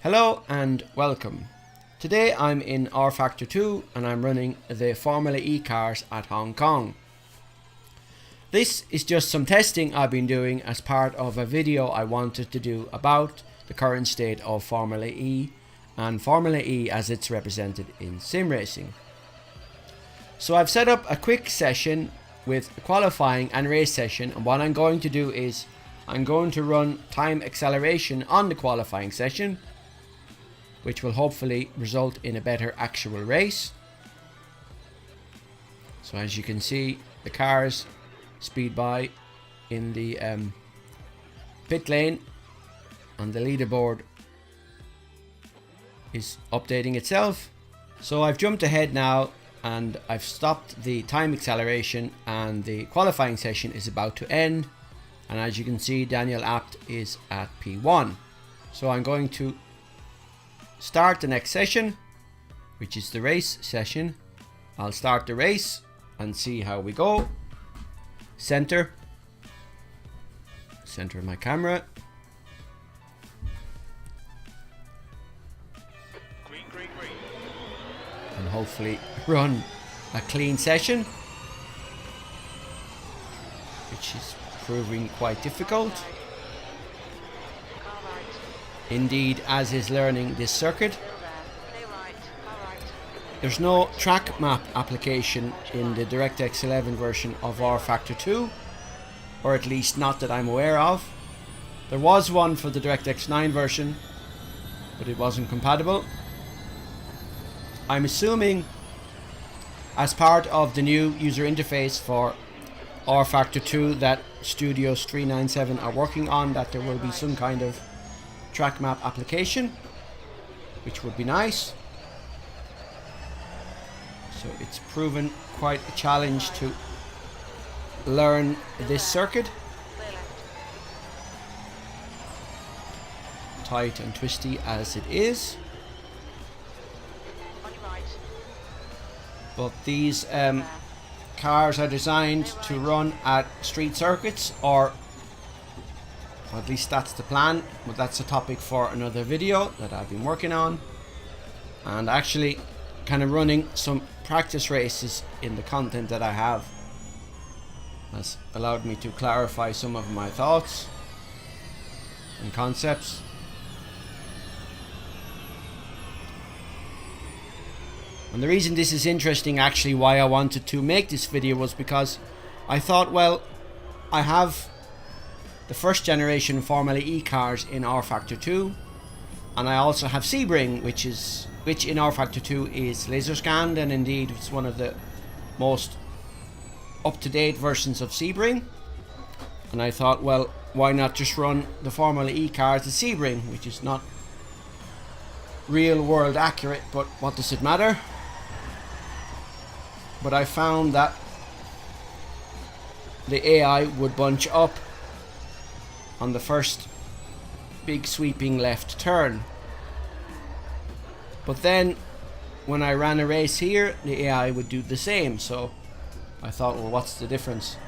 Hello and welcome. Today I'm in rFactor 2 and I'm running the Formula E cars at Hong Kong. This is just some testing I've been doing as part of a video I wanted to do about the current state of Formula E and Formula E as it's represented in sim racing. So I've set up a quick session with a qualifying and race session, and what I'm going to do is I'm going to run time acceleration on the qualifying session, which will hopefully result in a better actual race. So as you can see, the cars speed by in the pit lane and the leaderboard is updating itself. So I've jumped ahead now and I've stopped the time acceleration and the qualifying session is about to end, and as you can see, Daniel Abt is at P1. So I'm going to start the next session, which is the race session. I'll start the race and see how we go. Center my camera. Green. And hopefully run a clean session, which is proving quite difficult. Indeed, as is learning this circuit. There's no track map application in the DirectX 11 version of rFactor 2, or at least not that I'm aware of. There was one for the DirectX 9 version, but it wasn't compatible. I'm assuming as part of the new user interface for rFactor 2 that Studios 397 are working on, that there will be some kind of track map application, which would be nice. So it's proven quite a challenge to learn this circuit. Tight and twisty as it is. But these cars are designed to run at street circuits, or at least that's the plan, but that's a topic for another video that I've been working on, and actually kind of running some practice races in the content that I have has allowed me to clarify some of my thoughts and concepts. And the reason this is interesting, actually why I wanted to make this video, was because I thought, well, I have the first generation Formula E cars in rFactor 2, and I also have Sebring, which in rFactor 2 is laser scanned, and indeed it's one of the most up-to-date versions of Sebring. And I thought, well, why not just run the Formula E cars at Sebring, which is not real world accurate, but what does it matter? But I found that the AI would bunch up on the first big sweeping left turn. But then when I ran a race here, the AI would do the same. So I thought, well, what's the difference?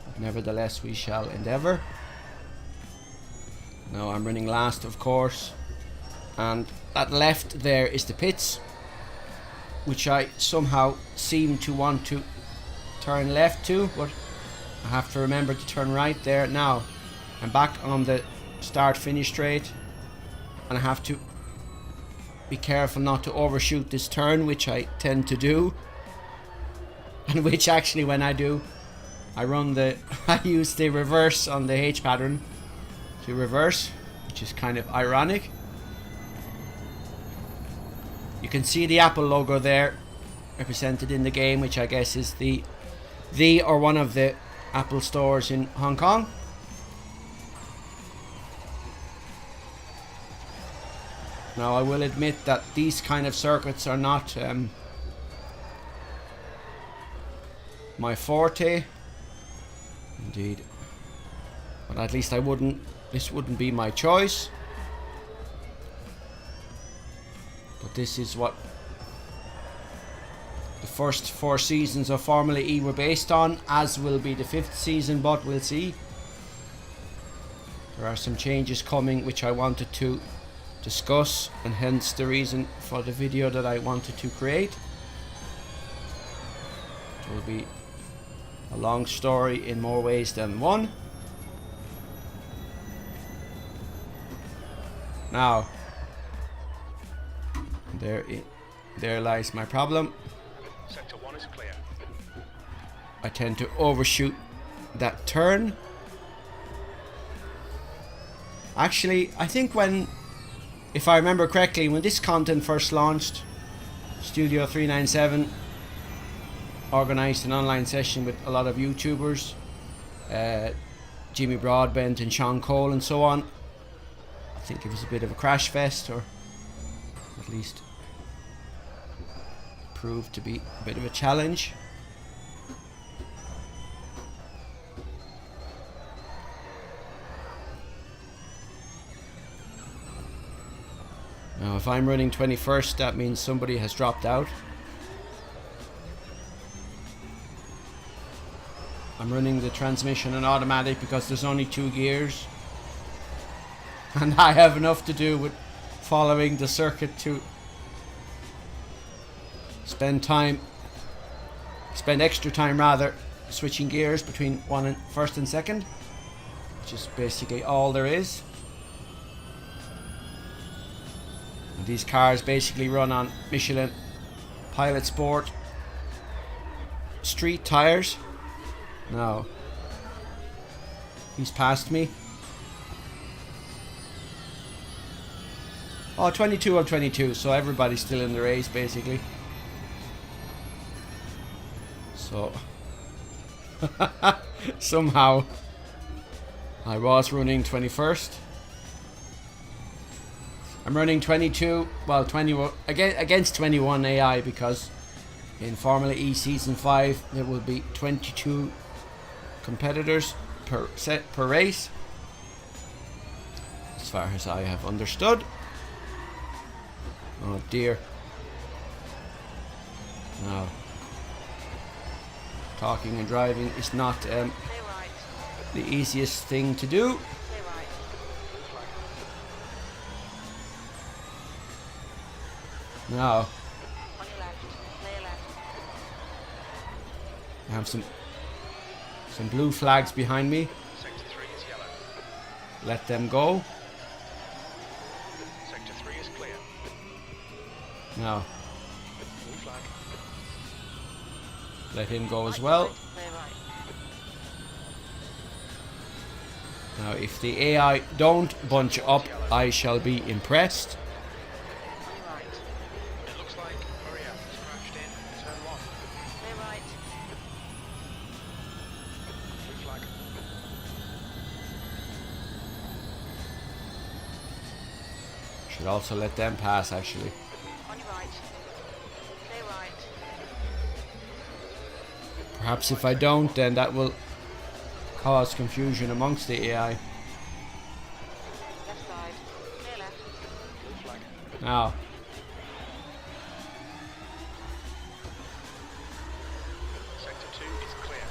But nevertheless, we shall endeavor. Now I'm running last, of course, and that left there is the pits, which I somehow seem to want to turn left to, but I have to remember to turn right there. Now I'm back on the start finish straight, and I have to be careful not to overshoot this turn, which I tend to do, and which actually when I do, I use the reverse on the H pattern to reverse, which is kind of ironic. You can see the Apple logo there represented in the game, which I guess is the or one of the Apple stores in Hong Kong. Now I will admit that these kind of circuits are not my forte, indeed, but at least this wouldn't be my choice. But this is what the first 4 seasons of Formula E were based on, as will be the 5th season, but we'll see. There are some changes coming which I wanted to discuss, and hence the reason for the video that I wanted to create. It will be a long story in more ways than one. Now, there lies my problem. Sector 1 is clear. I tend to overshoot that turn. Actually, I think if I remember correctly, when this content first launched, Studio 397 organised an online session with a lot of YouTubers, Jimmy Broadbent and Sean Cole and so on. I think it was a bit of a crash fest, or at least proved to be a bit of a challenge. Now if I'm running 21st, that means somebody has dropped out. I'm running the transmission in automatic because there's only 2 gears. And I have enough to do with following the circuit to spend extra time rather, switching gears between first and second, which is basically all there is. And these cars basically run on Michelin Pilot Sport street tires. Now, he's passed me. Oh, 22 of 22, so everybody's still in the race basically. So somehow I was running 21st. I'm running 21 against 21 AI, because in Formula E Season 5 there will be 22 competitors per race, as far as I have understood. Oh dear. Now, talking and driving is not the easiest thing to do. Now, I have some blue flags behind me. Sector 3 is yellow. Let them go. Sector 3 is clear. Now, Blue flag. let him go as well. Now, if the AI don't bunch up, I shall be impressed. It looks like Maria has crashed in turn 1. Blue flag. Should also let them pass, actually. On your right. Clear right. Perhaps if I don't, then that will cause confusion amongst the AI. Left side. Clear left. Blue flag. Now, Sector 2 is clear.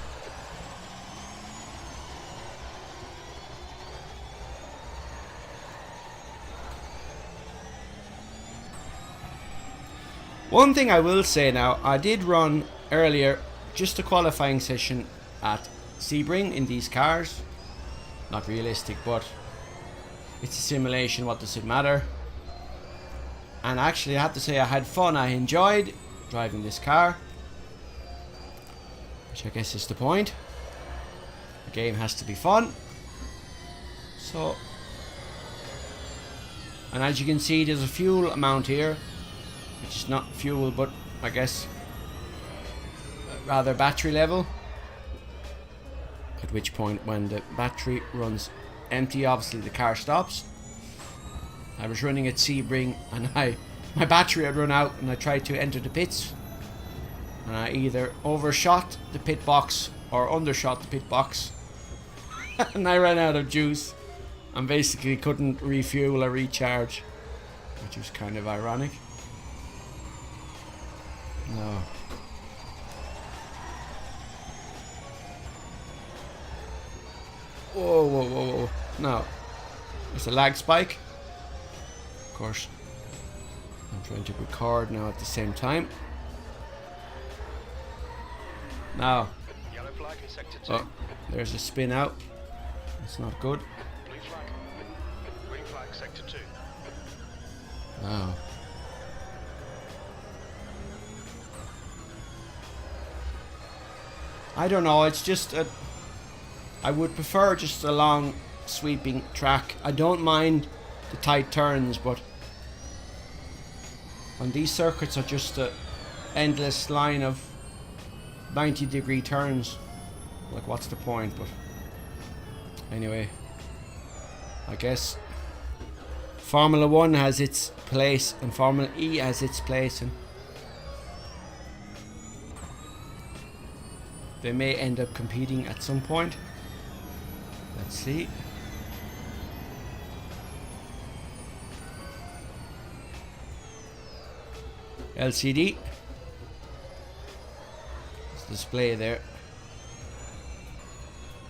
one thing I will say now, I did run earlier just a qualifying session at Sebring in these cars. Not realistic, but it's a simulation, what does it matter? And actually I have to say I had fun. I enjoyed driving this car, which I guess is the point. The game has to be fun. So, and as you can see, there's a fuel amount here, which is not fuel, but I guess rather battery level. At which point, when the battery runs empty, obviously the car stops. I was running at Sebring and my battery had run out, and I tried to enter the pits, and I either overshot the pit box or undershot the pit box and I ran out of juice and basically couldn't refuel or recharge, which was kind of ironic. No. Whoa, whoa, whoa, whoa. No. It's a lag spike. Of course, I'm trying to record now at the same time. Now, Yellow flag in sector 2. oh, there's a spin out. That's not good. Blue flag. Green flag sector 2. Wow. I don't know, it's just a... I would prefer just a long sweeping track. I don't mind the tight turns, but on these circuits are just a endless line of 90-degree turns. Like, what's the point? But anyway, I guess Formula 1 has its place and Formula E has its place, and they may end up competing at some point. Let's see. LCD. It's display there.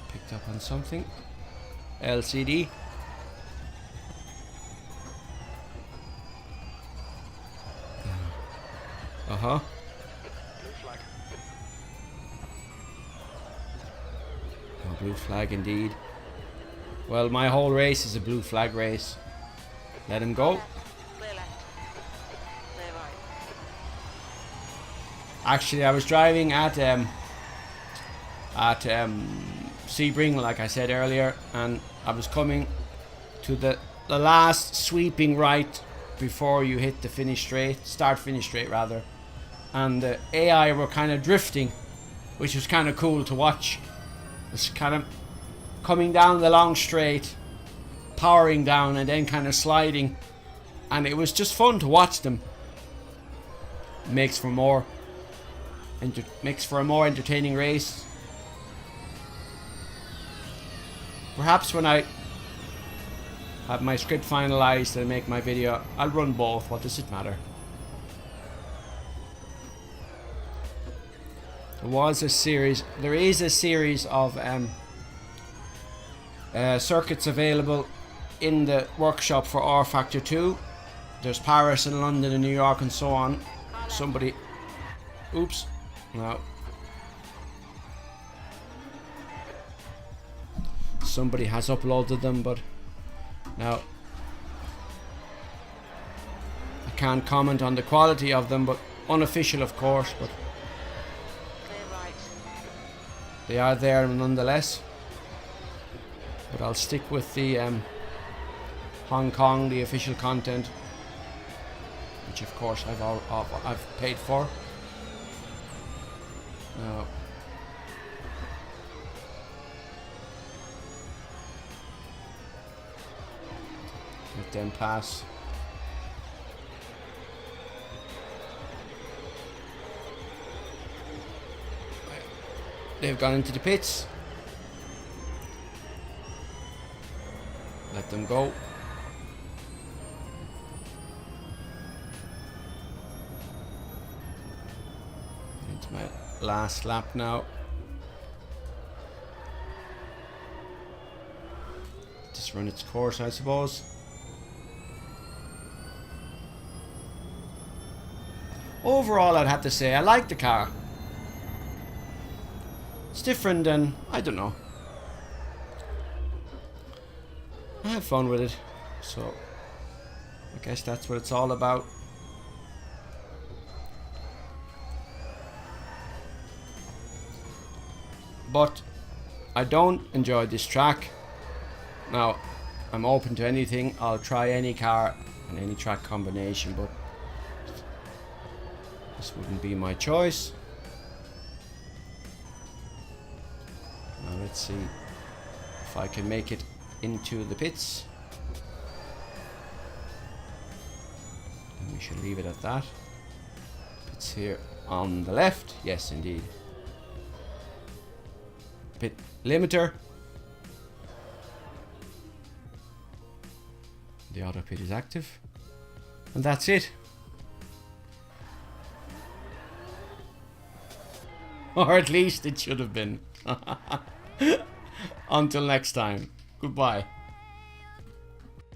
Picked up on something. LCD. Uh-huh. Blue flag. A blue flag indeed. Well, my whole race is a blue flag race. Let him go. Clear left. Clear right. Actually, I was driving at Sebring, like I said earlier, and I was coming to the last sweeping right before you hit the start finish straight rather, and the AI were kind of drifting, which was kind of cool to watch. It's kind of coming down the long straight, powering down, and then kind of sliding, and it was just fun to watch them. Makes for a more entertaining race. Perhaps when I have my script finalized and make my video, I'll run both. What does it matter? There is a series of circuits available in the workshop for rFactor 2. There's Paris and London and New York and so on. Somebody... Oops. No. Somebody has uploaded them, but now I can't comment on the quality of them, but unofficial of course, but Clear right. they are there nonetheless. But I'll stick with the Hong Kong, the official content, which of course I've paid for. Now, let them pass. They've gone into the pits. Let them go. It's my last lap now. Just run its course, I suppose. Overall, I'd have to say I like the car. It's different and I don't know. I have fun with it, so I guess that's what it's all about. But I don't enjoy this track. Now, I'm open to anything. I'll try any car and any track combination, but this wouldn't be my choice. Now let's see if I can make it into the pits. And we should leave it at that. Pits here on the left. Yes, indeed. Pit limiter. The auto pit is active. And that's it. Or at least it should have been. Until next time. Goodbye.